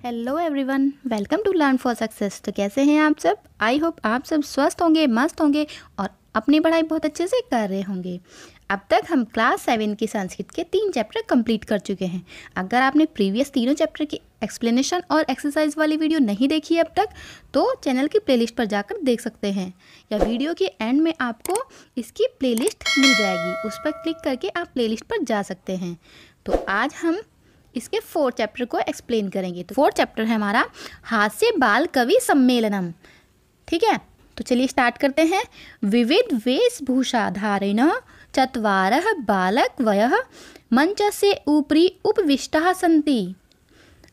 Hello everyone, welcome to learn for success. तो कैसे हैं आप सब? आई होप आप सब स्वस्थ होंगे, मस्त होंगे और अपनी पढ़ाई बहुत अच्छे से कर रहे होंगे। अब तक हम क्लास 7 की संस्कृत के 3 चैप्टर कंप्लीट कर चुके हैं। अगर आपने प्रीवियस तीनों चैप्टर की एक्सप्लेनेशन और एक्सरसाइज वाली वीडियो नहीं देखी अब तक, तो चैनल की प्लेलिस्ट पर जाकर देख सकते हैं, या वीडियो के एंड में आपको इसकी प्लेलिस्ट मिल जाएगी, उस पर क्लिक करके आप प्लेलिस्ट पर जा सकते हैं। तो आज हम इसके 4 चैप्टर को एक्सप्लेन करेंगे। तो 4 चैप्टर है हमारा हास्य बाल कवि सम्मेलनम। ठीक है, तो चलिए स्टार्ट करते हैं। विविध वेशभूषा धारेण चत्वारः बालक वयः मंचस्य उपरि उपविष्टाः सन्ति।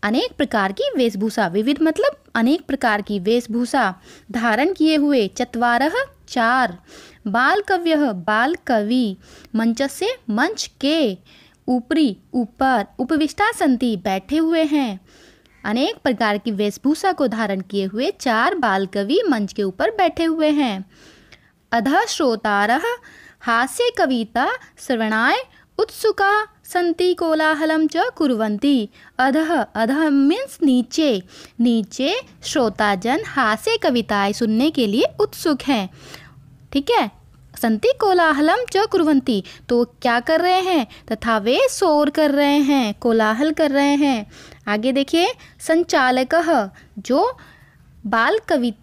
अनेक प्रकार की वेशभूषा, विविध मतलब अनेक प्रकार की वेशभूषा धारण किए हुए, चत्वारः 4, बाल कव्यः बाल कवि, मंचस्य मंच के, ऊपरी ऊपर, उपविष्टा संति बैठे हुए हैं। अनेक प्रकार की वेशभूषा को धारण किए हुए 4 बाल कवि मंच के ऊपर बैठे हुए हैं। अधः श्रोतारः हास्य कविता श्रवणाय उत्सुका संति कोलाहलम च कुर्वन्ति। अधः, अधः मीन्स नीचे, नीचे श्रोताजन हास्य कविताएं सुनने के लिए उत्सुक हैं। ठीक है, संति कोलाहलम च कुर्वन्ति, तो क्या कर रहे हैं? तथा वे शोर कर रहे हैं, कोलाहल कर रहे हैं। आगे देखिए, संचालकः, जो बाल कवि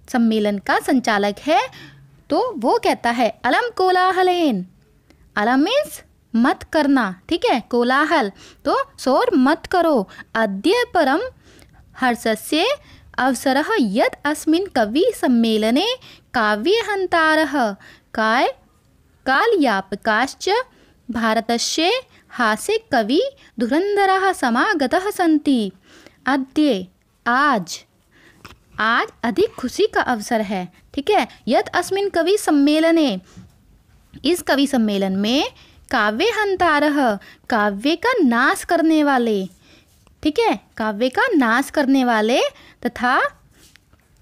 सम्मेलन का संचालक है, तो वो कहता है अलम कोलाहलेन। अलम मीन्स मत करना, ठीक है, कोलाहल तो शोर मत करो। अद्य परम हर्षस्य अवसरः यत् अस्मिन् कवि सम्मेलने काव्यहन्तारः कालयापकाश्च भारतस्य हास्य कवि धुरन्धराः समागतः सन्ति। अद्य, आज अधिक खुशी का अवसर है। ठीक है, यत् अस्मिन् कवि सम्मेलने, इस कवि सम्मेलन में, काव्यहन्तारः, काव्य का नाश करने वाले, ठीक है, काव्य का नाश करने वाले, तथा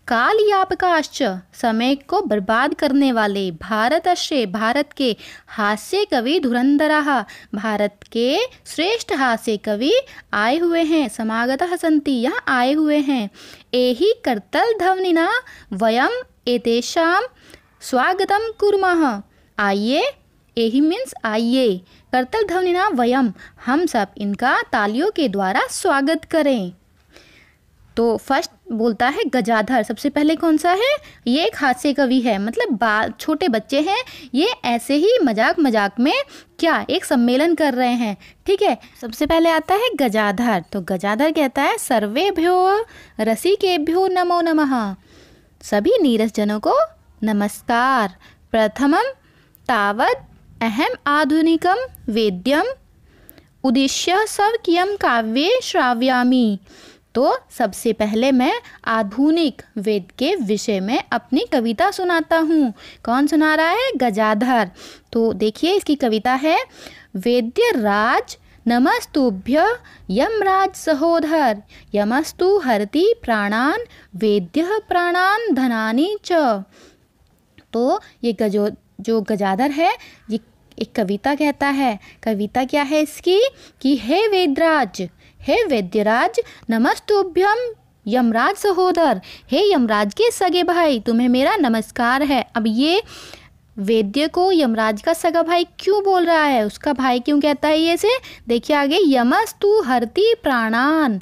कालयापकाश्च, समय को बर्बाद करने वाले, भारतस्य, भारत के, हास्य कवि धुरंधराः, भारत के श्रेष्ठ हास्य कवि आए हुए हैं, समागतः सन्ति, यहाँ आए हुए हैं। एहि कर्तल ध्वनिना वयम एतेषां स्वागतम कुर्मः। आइए, एहि मीन्स आइए, कर्तल ध्वनिना वयम, हम सब इनका तालियों के द्वारा स्वागत करें। तो फर्स्ट बोलता है गजाधर। सबसे पहले कौन सा है? ये एक हास्य कवि है, मतलब छोटे बच्चे हैं, ये ऐसे ही मजाक मजाक में क्या एक सम्मेलन कर रहे हैं। ठीक है, सबसे पहले आता है गजाधर। तो गजाधर कहता है सर्वेभ्यो रसिकेभ्यो नमो नमः, सभी नीरस जनों को नमस्कार। प्रथमं तावत् अहम आधुनिकम वेद्यम उद्दिश्य स्वकीयं काव्ये श्राव्यामि। तो सबसे पहले मैं आधुनिक वेद के विषय में अपनी कविता सुनाता हूँ। कौन सुना रहा है? गजाधर। तो देखिए इसकी कविता है। वेद्य राज नमस्तुभ्य यमराज सहोदर, यमस्तु हरति प्राणान, वेद्य प्राणान धनानि च। तो ये जो गजाधर है, ये एक कविता कहता है। कविता क्या है इसकी? कि हे वेदराज, हे वैद्यराज, नमस्तुभ्यम यमराज सहोदर, हे यमराज के सगे भाई, तुम्हें मेरा नमस्कार है। अब ये वैद्य को यमराज का सगा भाई क्यों बोल रहा है? उसका भाई क्यों कहता है ये से? देखिए आगे, यमस्तु हरति प्राणान,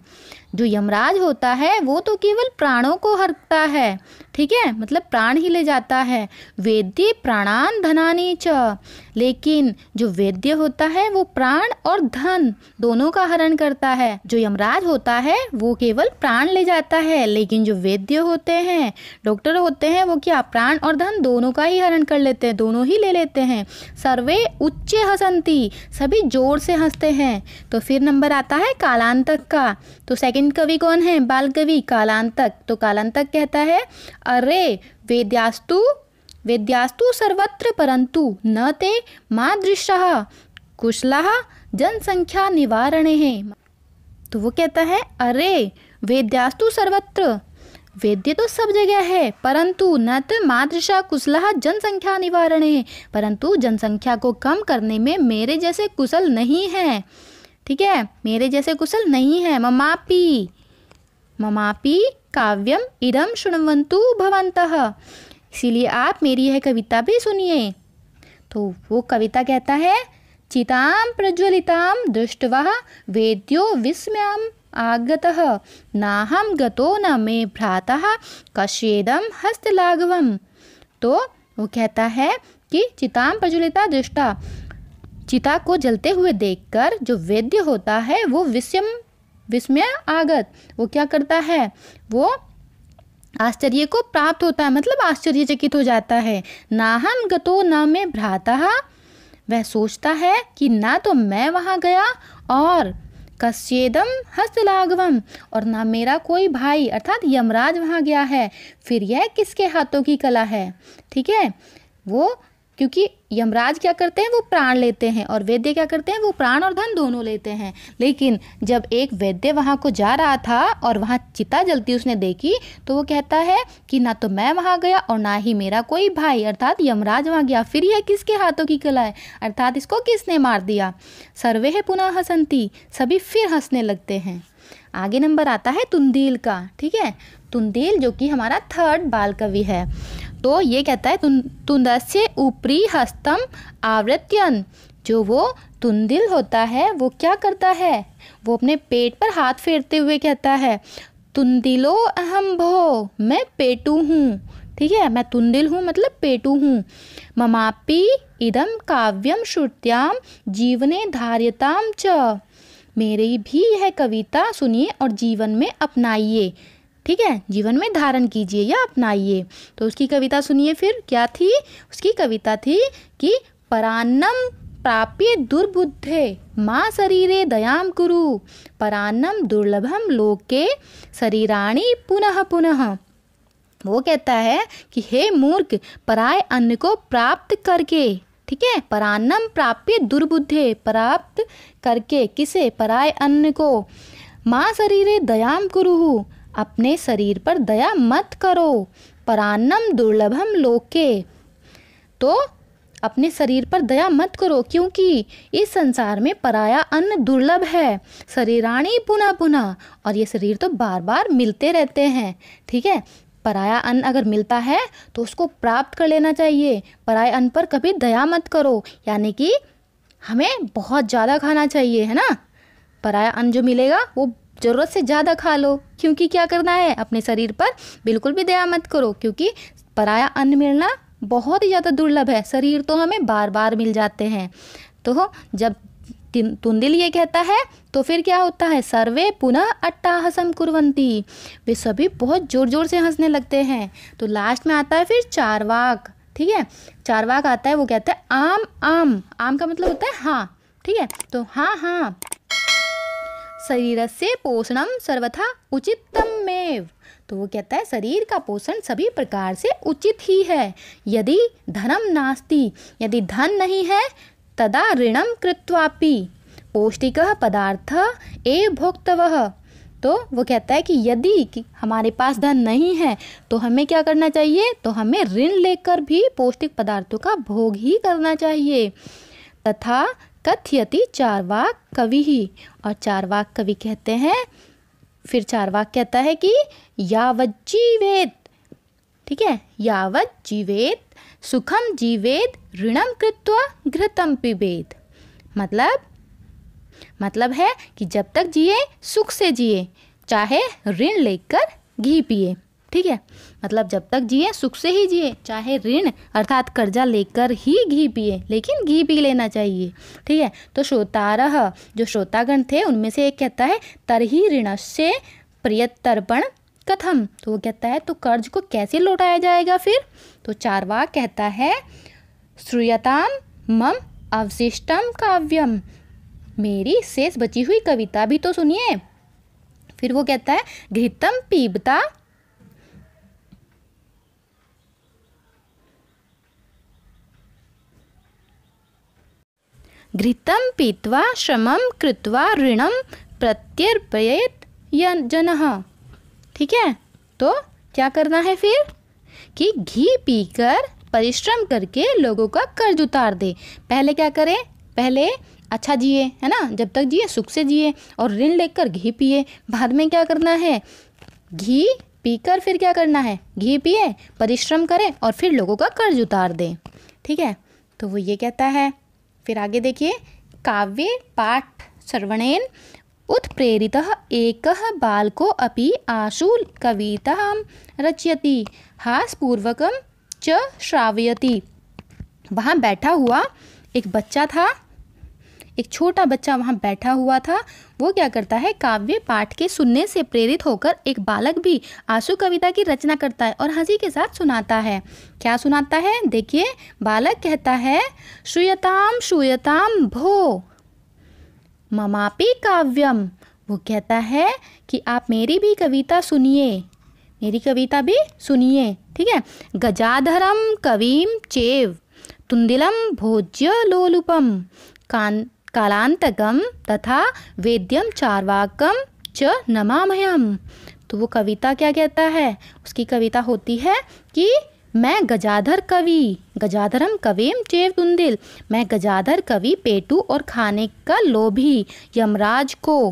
जो यमराज होता है वो तो केवल प्राणों को हरता है, ठीक है, मतलब प्राण ही ले जाता है। वेद्य प्राणान धनानि च, लेकिन जो वेद्य होता है वो प्राण और धन दोनों का हरण करता है। जो यमराज होता है वो केवल प्राण ले जाता है, लेकिन जो वेद्य होते हैं, डॉक्टर होते हैं, वो क्या प्राण और धन दोनों का ही हरण कर लेते हैं, दोनों ही ले लेते हैं। सर्वे उच्चे हसंती, सभी जोर से हंसते हैं। तो फिर नंबर आता है कालांतक का। तो सेकंड कवि कौन है? बाल कवि कालांतक। तो कालांतक कहता है अरे वेद्यास्तु सर्वत्र परंतु न ते मादृशः कुशलः जनसंख्या निवारणे है। तो वो कहता है अरे वेद्यास्तु सर्वत्र, वेद्य तो सब जगह है, परंतु न तो मादृशा कुशलः जनसंख्या निवारणे है, परंतु जनसंख्या को कम करने में मेरे जैसे कुशल नहीं है। ठीक है, मेरे जैसे कुशल नहीं है। ममापी, ममापि काव्यम इदम शृण्वन्तु भवन्तः। इसीलिए आप मेरी यह कविता भी सुनिए। तो वो कविता कहता है, चितां प्रज्वलितां दृष्ट्वा वेद्यो विस्मयम् आगतः, नाहं गतो न मे भ्रातः कस्येदं हस्तलाघवम्। तो वो कहता है कि चितां प्रज्वलिता दृष्टा, चिता को जलते हुए देखकर जो वेद्य होता है वो विस्मय आगत, वो क्या करता है, वो आश्चर्य को प्राप्त होता है, मतलब आश्चर्यचकित हो जाता है। नाहम गतो न मैं भ्रातः, वह सोचता है कि ना तो मैं वहाँ गया और कस्येदम हस्तलाघवम, और ना मेरा कोई भाई अर्थात यमराज वहाँ गया है, फिर यह किसके हाथों की कला है। ठीक है, वो क्योंकि यमराज क्या करते हैं, वो प्राण लेते हैं, और वैद्य क्या करते हैं, वो प्राण और धन दोनों लेते हैं। लेकिन जब एक वैद्य वहाँ को जा रहा था और वहाँ चिता जलती उसने देखी, तो वो कहता है कि ना तो मैं वहाँ गया और ना ही मेरा कोई भाई अर्थात यमराज वहाँ गया, फिर यह किसके हाथों की कला है, अर्थात इसको किसने मार दिया। सर्वे पुनः हसंती, सभी फिर हंसने लगते हैं। आगे नंबर आता है तुंदील का। ठीक है, तुंदील जो कि हमारा थर्ड बाल कवि है। तो ये कहता है तुंदस्य ऊपरी हस्तम आवृत्यन, जो वो तुंदिल होता है वो क्या करता है, वो अपने पेट पर हाथ फेरते हुए कहता है, तुंदिलो अहम भो, मैं पेटू हूँ। ठीक है, मैं तुंदिल हूँ मतलब पेटू हूँ। ममापि इदम काव्यम श्रुत्याम जीवने धार्यताम च, मेरी भी यह कविता सुनिए और जीवन में अपनाइए। ठीक है, जीवन में धारण कीजिए या अपनाइए। तो उसकी कविता सुनिए फिर क्या थी। उसकी कविता थी कि परान्नम प्राप्य दुर्बुद्धे माँ शरीरे दयाम कुरु, परान्नम दुर्लभम लोके शरीराणि पुनः पुनः। वो कहता है कि हे मूर्ख, पराय अन्न को प्राप्त करके, ठीक है, परान्नम प्राप्य दुर्बुद्धे, प्राप्त करके किसे, पराय अन्न को, माँ शरीरे दयाम कुरु, अपने शरीर पर दया मत करो, परान्नम दुर्लभम लोके, तो अपने शरीर पर दया मत करो क्योंकि इस संसार में पराया अन्न दुर्लभ है, शरीराणि पुनः पुनः, और ये शरीर तो बार बार मिलते रहते हैं। ठीक है, पराया अन्न अगर मिलता है तो उसको प्राप्त कर लेना चाहिए, पराये अन्न पर कभी दया मत करो, यानी कि हमें बहुत ज़्यादा खाना चाहिए, है ना। पराया अन्न जो मिलेगा वो ज़रूरत से ज़्यादा खा लो, क्योंकि क्या करना है, अपने शरीर पर बिल्कुल भी दया मत करो, क्योंकि पराया अन्न मिलना बहुत ही ज़्यादा दुर्लभ है, शरीर तो हमें बार बार मिल जाते हैं। तो जब तुंदिल ये कहता है तो फिर क्या होता है, सर्वे पुनः अट्टाहसम कुर्वन्ति, वे सभी बहुत ज़ोर ज़ोर से हंसने लगते हैं। तो लास्ट में आता है फिर चारवाक। ठीक है, चारवाक आता है, वो कहता है आम आम, आम का मतलब होता है हाँ। ठीक है, तो हाँ हाँ, शरीरस्य पोषणम सर्वथा उचितमेव, तो वो कहता है शरीर का पोषण सभी प्रकार से उचित ही है। यदि धनम नास्ति, यदि धन नहीं है, तदा ऋणम कृत्वापि पौष्टिकः पदार्थ एव भोक्तवः, तो वो कहता है कि यदि कि हमारे पास धन नहीं है तो हमें क्या करना चाहिए, तो हमें ऋण लेकर भी पौष्टिक पदार्थों का भोग ही करना चाहिए। तथा कथयति चारवाक कवि ही, और चारवाक कवि कहते हैं, फिर चारवाक कहता है कि यावत् जीवेत, ठीक है, यावत् जीवेत सुखम जीवेत ऋणम कृत्वा घृतम पिबेत, मतलब है कि जब तक जिए सुख से जिए, चाहे ऋण लेकर घी पिए। ठीक है, मतलब जब तक जिए सुख से ही जिए, चाहे ऋण अर्थात कर्जा लेकर ही घी पिए, लेकिन घी पी लेना चाहिए। ठीक है, तो श्रोतारः, जो श्रोतागण थे उनमें से एक कहता है तरहि ऋणस्य प्रियतर्पण कथम, तो वो कहता है तो कर्ज को कैसे लौटाया जाएगा फिर। तो चारवाक कहता है श्रूयताम मम अवशिष्टम काव्यम, मेरी शेष बची हुई कविता भी तो सुनिए। फिर वो कहता है घृतम पीबता, घृतम पीत्वा श्रमम कृत्वा ऋणम प्रत्यर्पयेत जनः। ठीक है, तो क्या करना है फिर कि घी पीकर परिश्रम करके लोगों का कर्ज उतार दे। पहले क्या करें, पहले अच्छा जिए, है ना, जब तक जिए सुख से जिए, और ऋण लेकर घी पिए। बाद में क्या करना है, घी पीकर फिर क्या करना है, घी पिए, परिश्रम करें और फिर लोगों का कर्ज उतार दें। ठीक है, तो वो ये कहता है। फिर आगे देखिए, काव्ये पाठ श्रवणेन उत्प्रेरितः एकः बालको अपि आशु कवितां रचयति हासपूर्वकं च श्रावयति। वहाँ बैठा हुआ एक बच्चा था, एक छोटा बच्चा वहाँ बैठा हुआ था। वो क्या करता है, काव्य पाठ के सुनने से प्रेरित होकर एक बालक भी आशु कविता की रचना करता है और हंसी के साथ सुनाता है। क्या सुनाता है, देखिए, बालक कहता है, श्रूयताम श्रूयताम भो ममापि काव्यम। वो कहता है कि आप मेरी भी कविता सुनिए, मेरी कविता भी सुनिए। ठीक है, गजाधरम कविम चेव तुंदिलम भोज्य लोलुपम कालांतकम तथा वेद्यम चार्वाकम च नमामह्यम। तो वो कविता क्या कहता है, उसकी कविता होती है कि मैं गजाधर कवि, गजाधरम कविम चेव तुंदिल, मैं गजाधर कवि पेटू और खाने का लोभी यमराज को,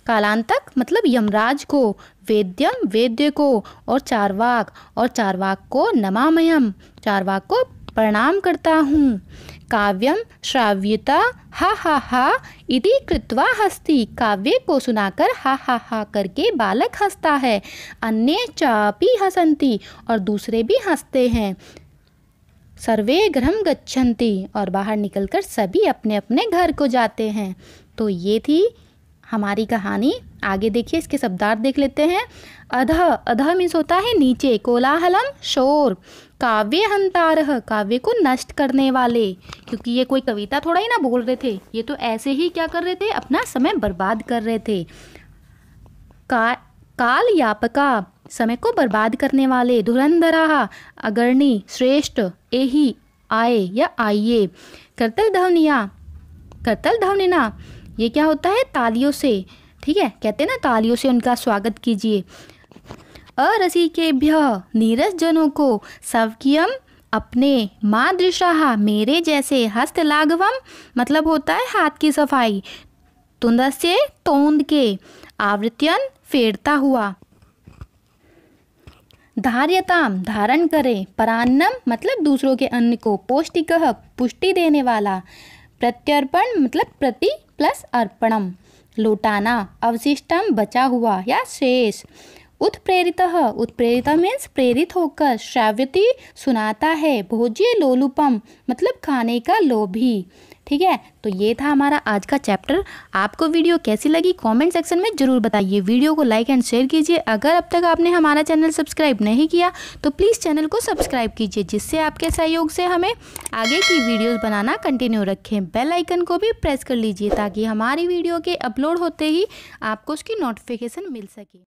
कालांतक मतलब यमराज को, वेद्यम वेद्य को और चार्वाक को नमामयम, चार्वाक को प्रणाम करता हूँ। काव्यम श्राव्यता हा हा हा इति कृत्वा हस्ति, काव्य को सुनाकर हा हा हा करके बालक हंसता है। अन्ये चापि हसन्ति, और दूसरे भी हंसते हैं। सर्वे गृहं गच्छन्ति, और बाहर निकलकर सभी अपने अपने घर को जाते हैं। तो ये थी हमारी कहानी। आगे देखिए, इसके शब्दार्थ देख लेते हैं। अधः, अधः मीन्स होता है नीचे, कोलाहलम शोर, काव्य हंतारह, काव्य को नष्ट करने वाले, क्योंकि ये कोई कविता थोड़ा ही ना बोल रहे थे, ये तो ऐसे ही क्या कर रहे थे, अपना समय बर्बाद कर रहे थे। काल यापका, समय को बर्बाद करने वाले। धुरंधरा, अग्रणी, श्रेष्ठ, एही, आए या आइए। करतल ध्वनिया, करतल ध्वनिना, ये क्या होता है, तालियों से। ठीक है, कहते हैं ना, तालियों से उनका स्वागत कीजिए। अरसिकेभ्य, नीरस जनों को। सवकियम, अपने। मादृशाहा, मेरे जैसे। हस्तलाघवम मतलब होता है हाथ की सफाई। तुंदस्य, तोंद के। आवृत्यन, फेरता हुआ। धार्यताम, धारण करे। परान्नम मतलब दूसरों के अन्न को। पौष्टिकः, पुष्टि देने वाला। प्रत्यर्पण मतलब प्रति प्लस अर्पणम, लौटाना। अवशिष्टम, बचा हुआ या शेष। उत्प्रेरितः, उत्प्रेरित मीन्स प्रेरित होकर। श्राव्यति, सुनाता है। भोज्य लोलुपम मतलब खाने का लोभी। ठीक है, तो ये था हमारा आज का चैप्टर। आपको वीडियो कैसी लगी कमेंट सेक्शन में ज़रूर बताइए। वीडियो को लाइक एंड शेयर कीजिए। अगर अब तक आपने हमारा चैनल सब्सक्राइब नहीं किया तो प्लीज़ चैनल को सब्सक्राइब कीजिए, जिससे आपके सहयोग से हमें आगे की वीडियोस बनाना कंटिन्यू रखें। बेल आइकन को भी प्रेस कर लीजिए ताकि हमारी वीडियो के अपलोड होते ही आपको उसकी नोटिफिकेशन मिल सके।